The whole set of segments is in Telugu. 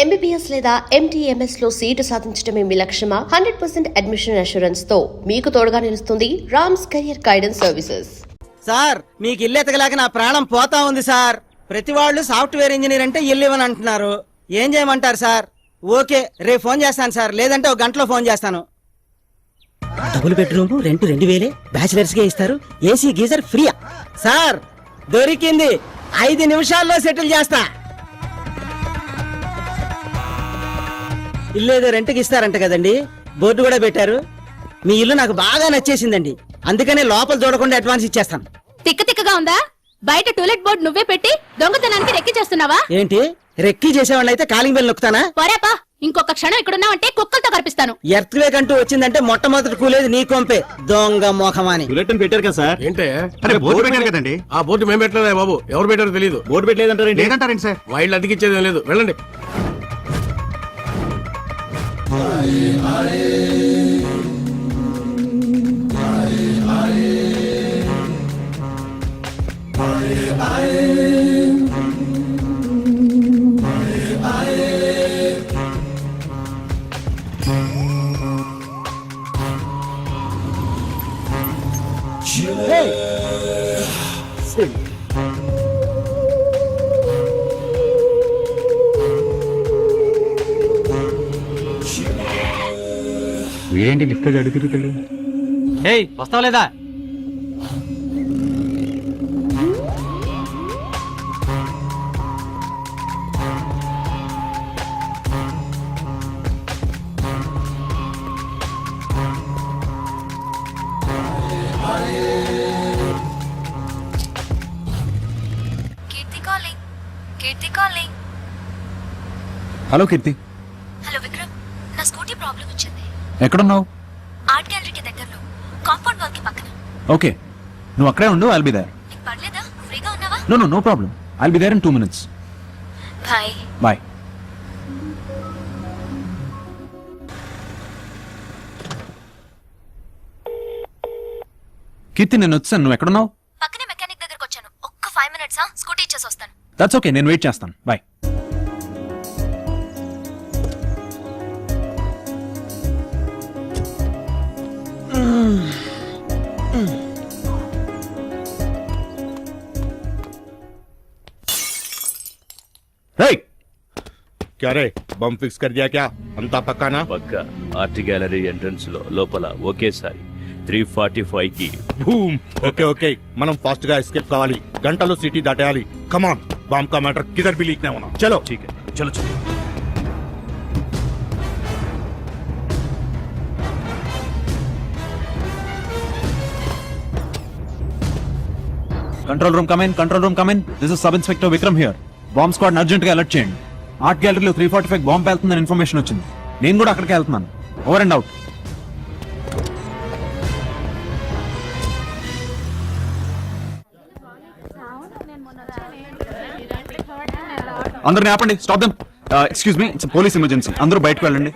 MBBS లేదా MTMS లో సీటు సాధించడమే మీ లక్ష్యమా? 100% అడ్మిషన్ అష్యూరెన్స్ తో మీకు తోడుగా నిలుస్తుంది Rams career guidance services. Sir మీకు ఇల్లు ఎతకలేక నా ప్రాణం పోతా ఉంది సార్. ప్రతి వాళ్ళు సాఫ్ట్వేర్ ఇంజనీర్ అంటే ఇల్లు ఇవ్వని అంటున్నారు. ఏం చేయమంటారు సార్? ఓకే, రేపు ఫోన్ చేస్తాను సార్, లేదంటే ఒక గంటలో ఫోన్ చేస్తాను. డబుల్ బెడ్రూమ్ రెంట్ 2000 బ్యాచిలర్స్ కే ఇస్తారు. AC geyser ఫ్రీయా? సార్ దొరికింది, 5 నిమిషాల్లో సెటిల్ చేస్తా. ఇల్లు ఏదో రెంట్కి ఇస్తారంట కదండి, బోర్డు కూడా పెట్టారు. మీ ఇల్లు నాకు బాగా నచ్చేసిందండి, అందుకనే లోపల చూడకుండా అడ్వాన్స్ ఇచ్చేస్తాను. తిక్కగా ఉందా? బయట టూలెట్ బోర్డు నువ్వే పెట్టి దొంగతనానికి రెక్కి చేస్తున్నావా? ఏంటి రెక్కి చేసేవాళ్ళు అయితే కాలింగ్ బెల్ నొక్కుతానా? పోరాపా, ఇంకొక క్షణం ఇక్కడున్నావంటే కుక్కలతో కనిపిస్తాను. ఎర్త్ వేక్ అంటూ వచ్చిందంటే మొట్టమొదటి కూలేది నీ కొంపే, దొంగ మోఖమాని. బులెటిన్ పెట్టారు కదా సార్? ఏంటే బోర్డు పెట్టారు కదండి. ఆ బోర్డు మేము పెట్టలేదా బాబు? ఎవరు పెట్టారో తెలియదు. బోర్డు పెట్టలేదంటారండి? లేదంటారండి సార్. వైళ్ళు అతికిచ్చేది లేదు, వెళ్ళండి. వీడేంటి లిఫ్ట్ అడుగుతుంది? ఏయ్ వస్తావా లేదా? హలో కీర్తి. హలో విక్రమ్, నా స్కూటీ ప్రాబ్లం వచ్చింది. ఎక్కడున్నావు? ఆర్ట్ గ్యాలరీకి దగ్గరలో, కాంపౌండ్ వాల్ కి పక్కన. ఓకే, నువ్వు అక్కడే ఉండు, ఐల్ బి దేర్. నీకు పర్లేదా? ఫ్రీగా ఉన్నావా? No problem, I'll be there in 2 minutes. Bye. Bye. Keerthi, నేను వచ్చాను, నువ్వు ఎక్కడున్నావు? పక్కనే మెకానిక్ దగ్గరకు వచ్చాను. ఒక్క 5 minutes స్కూటీ ఇచ్చేసి వస్తాను. దట్స్ ఓకే, నేను వెయిట్ చేస్తాను. బాయ్. क्या रे, बम फिक्स कर दिया क्या? अंता पक्का ना? పక్కా. ఆర్ట్ గ్యాలరీ ఎంట్రన్స్ లో లోపల ఒకేసారి 345 కి బూమ్. ఓకే ఓకే, మనం ఫాస్ట్ గా ఎస్కేప్ కావాలి, గంటలో సిటీ దాటేయాలి. కమాన్, బాంబ్ का मैटर किधर भी लीक नहीं होना. चलो ठीक है, चलो चलो. Control room come in. This is sub inspector Vikram here. Bomb squad urgent గా అలర్ట్ చేయండి. ఆర్ట్ గ్యాలరీలో 345 బాంబ్ పేలుతుందని ఇన్ఫర్మేషన్ వచ్చింది. నేను కూడా అక్కడికి వెళ్తున్నాను. Over and out. అందరిని ఆపండి, stop them. Excuse me, it's police emergency. అందరూ బయటకు వెళ్ళండి.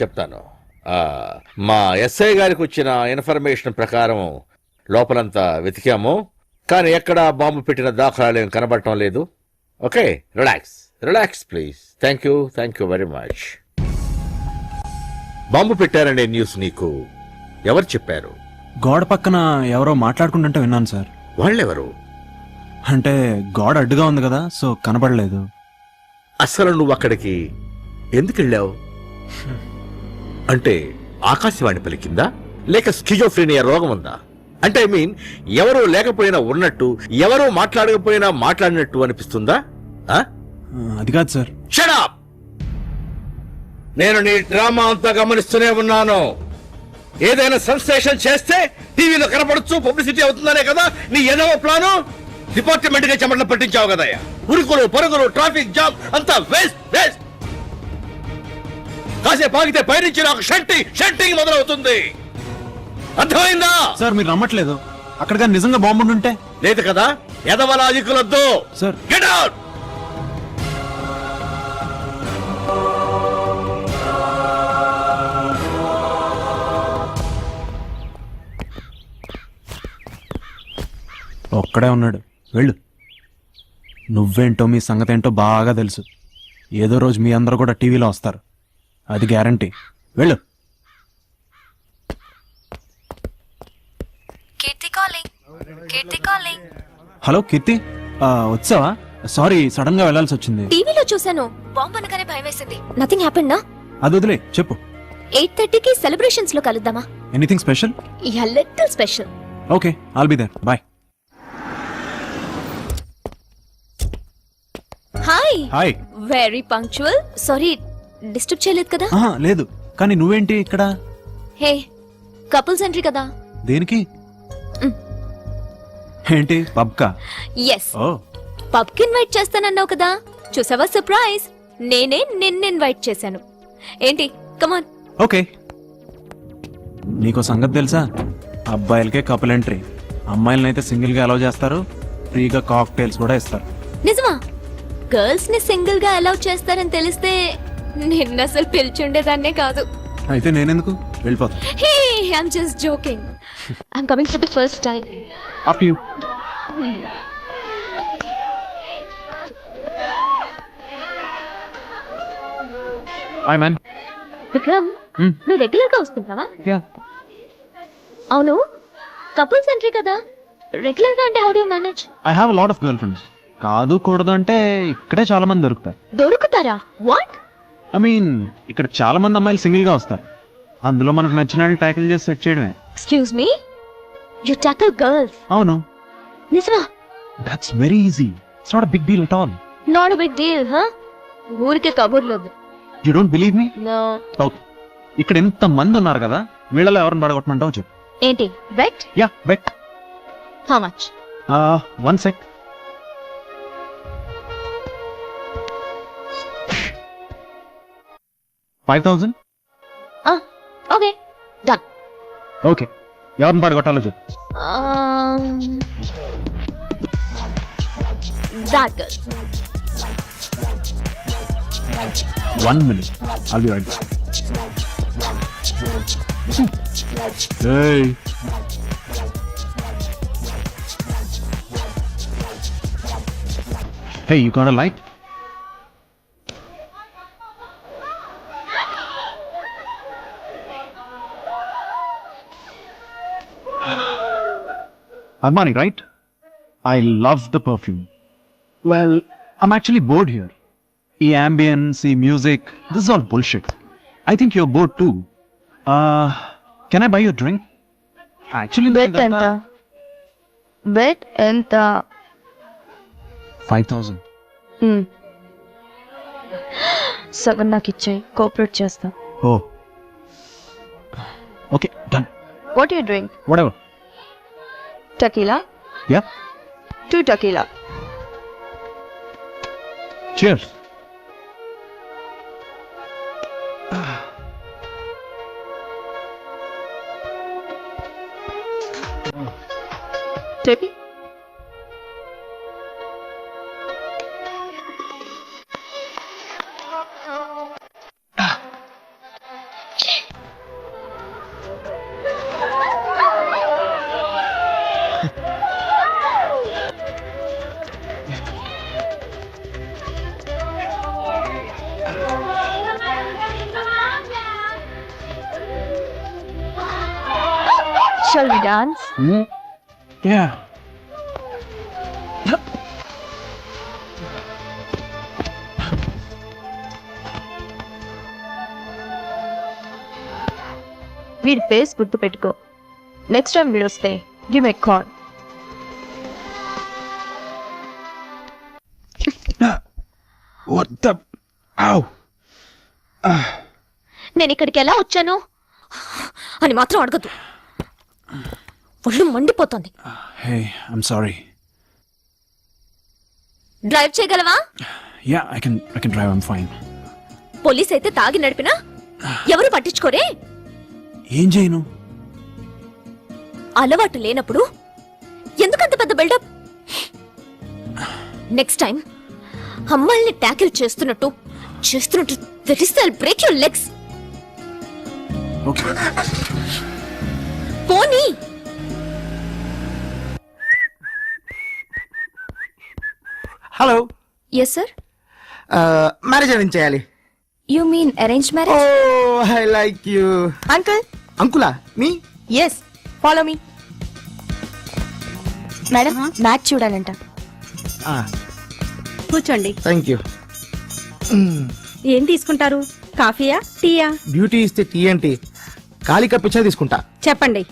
చెప్తాను. మా ఎస్ఐ గారికి వచ్చిన ఇన్ఫర్మేషన్ ప్రకారం లోపలంతా వెతికాము, కానీ ఎక్కడా బాంబు పెట్టిన దాఖలాలు ఏం కనబడటం లేదు. Okay, relax please. Thank you very much. Bomb పెట్టారనే న్యూస్ నీకు ఎవరు చెప్పారు? గోడ పక్కన ఎవరో మాట్లాడుకుంటుంటే విన్నాను సార్. వాళ్ళెవరు? అంటే గోడ అడ్డుగా ఉంది కదా, సో కనబడలేదు. అసలు నువ్వు అక్కడికి ఎందుకు వెళ్ళావు? అంటే ఆకాశవాణి పలికిందా, లేక స్కిజోఫ్రెనియా రోగం ఉందా? అంటే ఐ మీన్, ఎవరూ లేకపోయినా ఉన్నట్టు, ఎవరూ మాట్లాడకపోయినా మాట్లాడినట్టు అనిపిస్తుందా? అది కాదు సార్. Shut up! నేను నీ డ్రామా అంతా గమనిస్తూనే ఉన్నాను. ఏదైనా సెన్సేషన్ చేస్తే టీవీలో కనపడచ్చు, పబ్లిసిటీ అవుతుందనే కదా నీ ఏదో ప్లాను. డిపార్ట్మెంట్ గా చెమటలు పట్టించావు కదయ్యా. ఉరుకులు పరుగులు, ట్రాఫిక్ జామ్ అంతా వేస్ట్. కాసేపు ఆగితే పైనుంచి నాకు షంటింగ్ మొదలవుతుంది. అర్థమైందా? సార్ మీరు నమ్మట్లేదు. అక్కడ కానీ నిజంగా బాంబు ఉంటే? లేదు కదా, ఎదవలాజికులొద్దు. Sir get out. ఒక్కడే ఉన్నాడు, వెళ్ళు. నువ్వేంటో మీ సంగతి ఏంటో బాగా తెలుసు. ఏదో రోజు మీ అందరూ కూడా టీవీలో వస్తారు, అది గ్యారంటీ. వెళ్ళు. కీర్తి కాలింగ్. కీర్తి కాలింగ్. హలో కీర్తి, వచ్చావా? సారీ, సడన్ గా వెళ్ళాల్సి వచ్చింది. టీవీలో చూశాను. బాంబు అనగానే భయం వేసింది. నథింగ్ హ్యాపెండ్ నా? అది వదిలే, చెప్పు. 8:30కి సెలబ్రేషన్స్ లో కలుద్దామా? Anything special? Yeah, little special. Okay, I'll be there. Bye. Hi. Hi. Very punctual. Sorry, disturb చేయలేదు కదా? లేదు, కానీ నువ్వేంటి ఇక్కడ? హే, కపుల్స్ ఎంట్రీ కదా. దేనికి? ఏంటి, పబ్కా? ఎస్, ఓ, పబ్ కి ఇన్వైట్ చేస్తానన్నావు కదా, చూసావా సర్ప్రైజ్. నేనే నిన్ను ఇన్వైట్ చేశాను. ఏంటి, కమాన్. ఓకే. నీకో సంగతి తెలుసా? అబ్బాయిలకే కపుల్ ఎంట్రీ, అమ్మాయిలనైతే సింగిల్ గా అలౌ చేస్తారు, ఫ్రీగా కాక్టైల్స్ కూడా ఇస్తారు. నిజమా? గర్ల్స్ ని సింగిల్ గా అలౌ చేస్తారని తెలిస్తే నిన్న అసలు పిలిచుండేదాన్నే కాదు. అయితే నేనెందుకు? వెళ్ళిపోతా. Hey, I'm just joking. I'm coming for the first time. After you. Hi man. Vikram, నువ్వు రెగ్యులర్ గా వస్తున్నావా? Yeah. అవును, కపుల్స్ ఎంట్రీ కదా, రెగ్యులర్ గా అంటే how do you manage? I have a lot of girlfriends. కాదు కూడదు అంటే ఇక్కడే చాలా మంది దొరుకుతారు. దొరుకుతారా? వాట్? ఐ మీన్ ఇక్కడ చాలా మంది అమ్మాయిలు సింగిల్ గా వస్తారు, అందులో మనకు నచ్చిన వాళ్ళని ట్యాకిల్ చేసి సెట్ చేయడమే. Excuse me, you tackle girls? అవును. నిజమా? That's very easy. It's not a big deal at all. Not a big deal, హ? ఊరికే కబుర్లేదు. You don't believe me? No. Okay. ఇక్కడ ఎంత మంది ఉన్నారు కదా, వీళ్ళలో ఎవరిని పడగొట్టమంటావు చెప్పు. ఏంటి, bet? Yeah, bet. How much? 1 sec. $5,000. Okay, done. Okay, ఎవరిని పడగొట్టాలో చెప్పు. That girl. 1 minute. I'll be right back. Hey. Hey, you got a light? Armani, right? I love the perfume. Well, I'm actually bored here. The ambience, the music, this is all bullshit. I think you're bored too. Can I buy you a drink? Actually, bet ఎంత? బెట్ ఎంత? 5,000. సగం నాకు ఇచ్చేయి, కోఆపరేట్ చేస్తా. Oh. Okay, done. What you drink? Whatever. Tequila? Yeah. 2 tequila. Cheers. Take it. Shall we dance? Yeah. వీడి ఫేస్ గుర్తు పెట్టుకో. నెక్స్ట్ టైం వీడు వస్తే give a call. What the? Ow. నేను ఇక్కడికి ఎలా వచ్చాను అని మాత్రం అడగదు, ఒళ్ళు మండిపోతుంది. Hey, I'm sorry. డ్రైవ్ చేయగలవా? Yeah, I can drive. I'm fine. Police అయితే తాగి నడిపినా ఎవరు పట్టించుకోరే? ఏం చేయను? అలవాటు లేనప్పుడు ఎందుకంత పెద్ద బిల్డప్? నెక్స్ట్ టైం అమ్మాయిల్ని ట్యాకిల్ చేస్తున్నట్టు తెలిస్తే బ్రేక్ యువర్ లెగ్స్. ఓకే. పోనీ. Hello, yes sir. Marriage arrange చేయాలి. You mean arrange oh marriage? I like you. Uncle. అంకులా? Me? Yes, follow me. Madam, match చూడాలంట. కూర్చోండి. Thank you. ఏం తీసుకుంటారు? కాఫీయా, టీయా? బ్యూటీ ఇస్తే టీ ఏంటి, ఖాళీ కప్ ఇచ్చా తీసుకుంటా. చెప్పండి.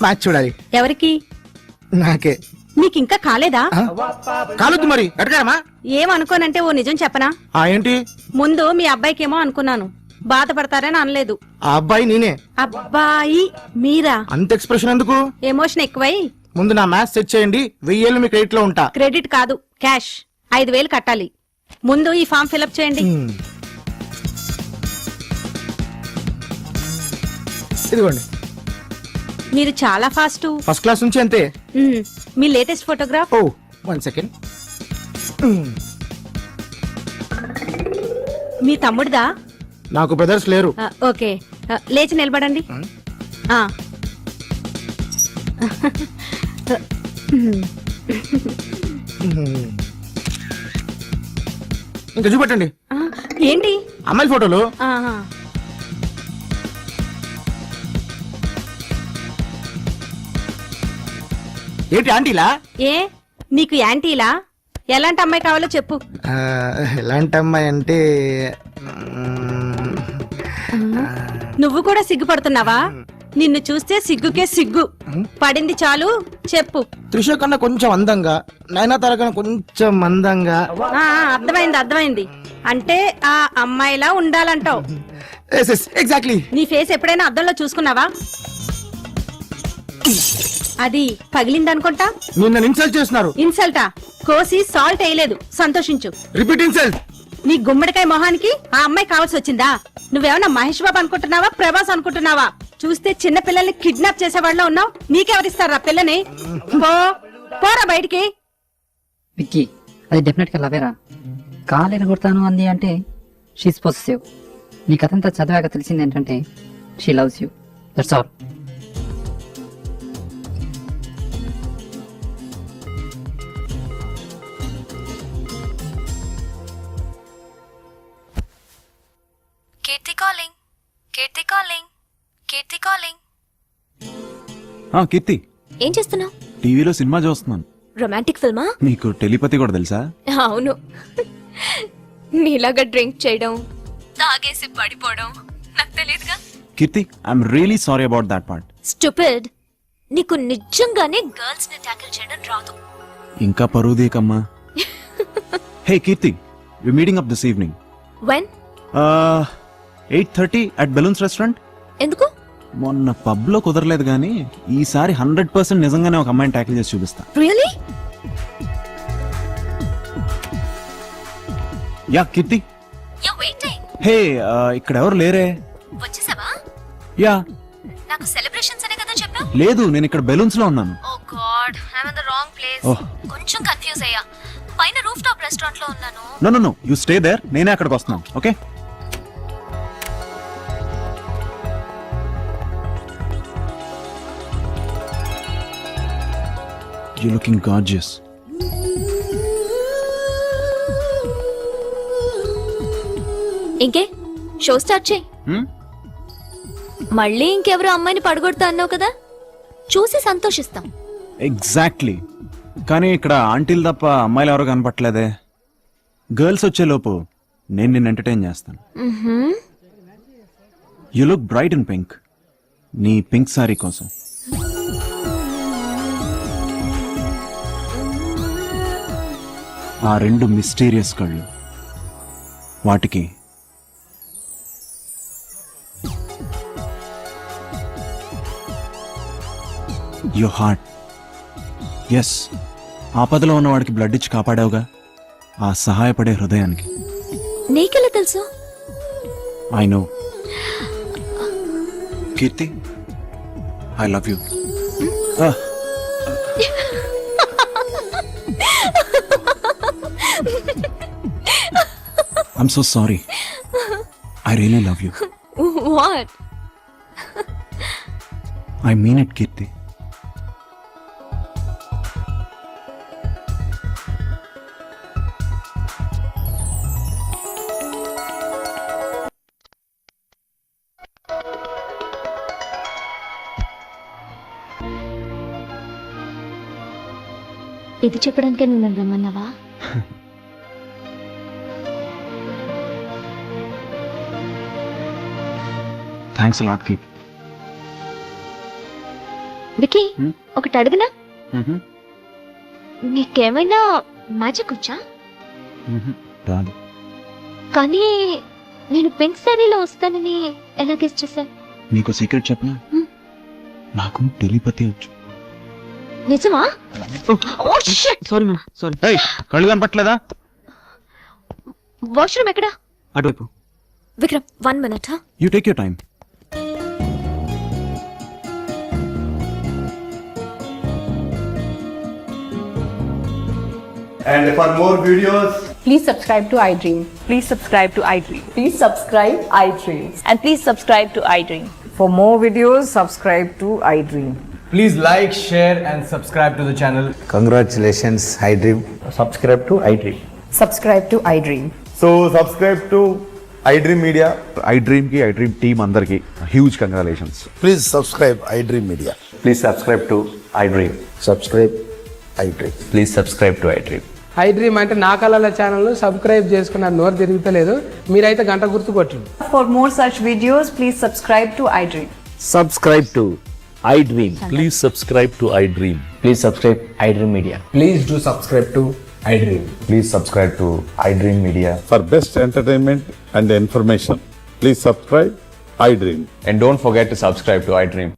మ్యాచ్ చూడాలి. ఎవరికి? నాకే. మీకు ఇంకా కాలేదా? కాలొద్దు మరి, ఎడగారమ్మా. ఏమనుకోనంటే ఓ నిజం చెప్పనా? ఏంటి? ముందు మీ అబ్బాయికేమో అనుకున్నాను, బాధపడతారని అనలేదు. ఆ అబ్బాయి నేనే. అబ్బాయి మీరా? అంత ఎక్స్ప్రెషన్ ఎందుకు? ఎమోషన్ ఎక్కువై. ముందు నా మ్యాథ్స్ సెట్ చేయండి, 1000 మీ క్రెడిట్ లో ఉంటా. క్రెడిట్ కాదు, క్యాష్. 5000 కట్టాలి. ముందు ఈ ఫామ్ ఫిలప్ చేయండి. ఇదిగోండి. మీరు చాలా ఫాస్ట్. ఫస్ట్ క్లాస్ నుంచి అంతే. మీ లేటెస్ట్ ఫోటోగ్రాఫ్? ఓ 1 సెకండ్. మీ తమ్ముడిదా? నాకు బ్రదర్స్ లేరు. ఓకే, లేచి నిలబడండి. ఆ. ఇంకా చూపెట్టండి. ఏంటి? అమ్మాయి ఫోటోలు. ఆహా. ఏంటి ఆంటీలా? ఏ నీకు యాంటీలా? ఎలాంటి అమ్మాయి కావాలో చెప్పు. ఎలాంటి అమ్మాయి అంటే నువ్వు కూడా సిగ్గుపడుతున్నావా? నిన్ను చూస్తే సిగ్గుకే సిగ్గు పడింది. చాలు చెప్పు. త్రిష కన్నా కొంచెం అందంగా, నయనతార కన్నా కొంచెం అందంగా. అర్థమైంది. అంటే ఆ అమ్మాయిలా ఉండాలంటావు. ఎగ్జాక్ట్లీ. నీ ఫేస్ ఎప్పుడైనా అద్దంలో చూసుకున్నావా? అది పగిలిందనుకుంటా. నిన్న ఇన్సల్ట్ చేస్తున్నారు. ఇన్సల్టా? కోసి సాల్ట్ వేయలేదు, సంతోషించు. Repeat insult. నీ గుమ్మడికాయ మొహానికి ఆ అమ్మాయి కావాల్సి వచ్చిందా? నువ్వేమన్నా మహేష్ బాబు అనుకుంటున్నావా, ప్రభాస్ అనుకుంటున్నావా? చూస్తే చిన్న పిల్లల్ని కిడ్నాప్ చేసేవాళ్ళ ఉన్నావు. నీకెవరిస్తారా పిల్లని? పోరా బయటికి. విక్కీ, అది డెఫినెట్ గా లవేరా. కాలు ఎరగొడతాను అంది అంటే షీస్ పొసెసివ్. నీ కథంతా చదివాక తెలిసింది ఏంటంటే she loves you. That's all. Keerthi calling, Keerthi calling, Keerthi calling. Keerthi, ఏం చేస్తున్నావు? టీవీలో సినిమా చూస్తున్నాను. రొమాంటిక్ ఫిల్మా? నీకు టెలిపతి కూడా తెలుసా? అవును. నీలాగా డ్రింక్ చేయడం, తాగేసి పడిపోవడం నాకు తెలియదుగా. Keerthi, I'm really sorry about that part. Stupid. నీకు నిజంగానే గర్ల్స్ ని టాకిల్ చేయడం రాదు. ఇంకా పరువుదేకమ్మా. Hey Keerthi, we meeting up this evening. When? 8:30 at balloons restaurant. ఎందుకు? మొన్న పబ్ లో కుదరలేదు గానీ ఈసారి 100% నిజంగానే ఒక అమ్మాయిని ట్యాకిల్ చేసి చూపిస్తా. Really? Yeah Keerthi. You waiting? Hey, ఇక్కడ ఎవరు లేరే. వచ్చేసావా? యా. నాకు సెలబ్రేషన్స్ అనే కదా చెప్పావు. లేదు, నేను ఇక్కడ బెలూన్స్ లో ఉన్నాను. Oh God, I am in the wrong place. కొంచెం కన్ఫ్యూజ్ అయ్యా. పైన రూఫ్ టాప్ రెస్టారెంట్ లో ఉన్నాను. నో యు స్టే దేర్, నేనే అక్కడికి వస్తున్నాను. ఓకే. You're looking gorgeous. ఇంకే షో స్టార్ట్ చేయి. మళ్ళీ ఇంకెవరో అమ్మాయిని పడగొడతా అన్నావు కదా, చూసి సంతోషిస్తాం. ఎగ్జాక్ట్లీ. కానీ ఇక్కడ ఆంటీలు తప్ప అమ్మాయిలు ఎవరు కనపట్లేదే. గర్ల్స్ వచ్చే లోపు నేను నిన్ను ఎంటర్టైన్ చేస్తాను. You look bright in pink. నీ పింక్ సారీ కోసం. ఆ 2 మిస్టీరియస్ కళ్ళు, వాటికి యువర్ హార్ట్. ఎస్, ఆపదలో ఉన్న వాడికి బ్లడ్ ఇచ్చి కాపాడావుగా, ఆ సహాయపడే హృదయానికి. నీకెలా తెలుసు? I know. Kirti, I love you. I'm so sorry. I really love you. What? I mean it, Kirti. ఇది చెప్పడానికే నువ్వు నన్ను రమ్మన్నావా? Thanks a lot, Kirti. Vicky, ఒకటి అడుగునా? Mm-hmm. నీకేమైనా మ్యాజిక్ వచ్చా? రాదు. కానీ నేను పింక్ శారీలో వస్తానని ఎలా గెస్ చేశాను? నీకు సీక్రెట్ చెప్పనా? నాకు టెలిపతి వచ్చు. నిజమా? ఏయ్, కళ్ళు కనపట్లేదా? వాష్రూమ్ ఎక్కడా? అటువైపు. Vikram, 1 minute. You take your time. And for more videos, Please subscribe to iDream. Please subscribe to iDream. Please subscribe iDream. And please subscribe to iDream. For more videos, subscribe to iDream. Please like, share and subscribe to the channel. congratulations, iDream. Subscribe to iDream. Subscribe to iDream. So subscribe to iDream Media. iDream కి iDream team అందరికి huge congratulations. Please subscribe iDream Media. Please subscribe to iDream. Subscribe iDream. Please subscribe to iDream. I dream అంటే నా కళల ఛానల్ సబ్స్క్రైబ్ చేసుకున్న నోరు తిరుగుతలేదు, మీరైతే గంట గుర్తు కొట్టండి. For more such videos, please subscribe to iDream. Subscribe to iDream. Please subscribe to iDream. Please subscribe iDream Media. Please do subscribe to iDream. Please subscribe to iDream Media. For best entertainment and information, please subscribe iDream. And don't forget to subscribe to iDream.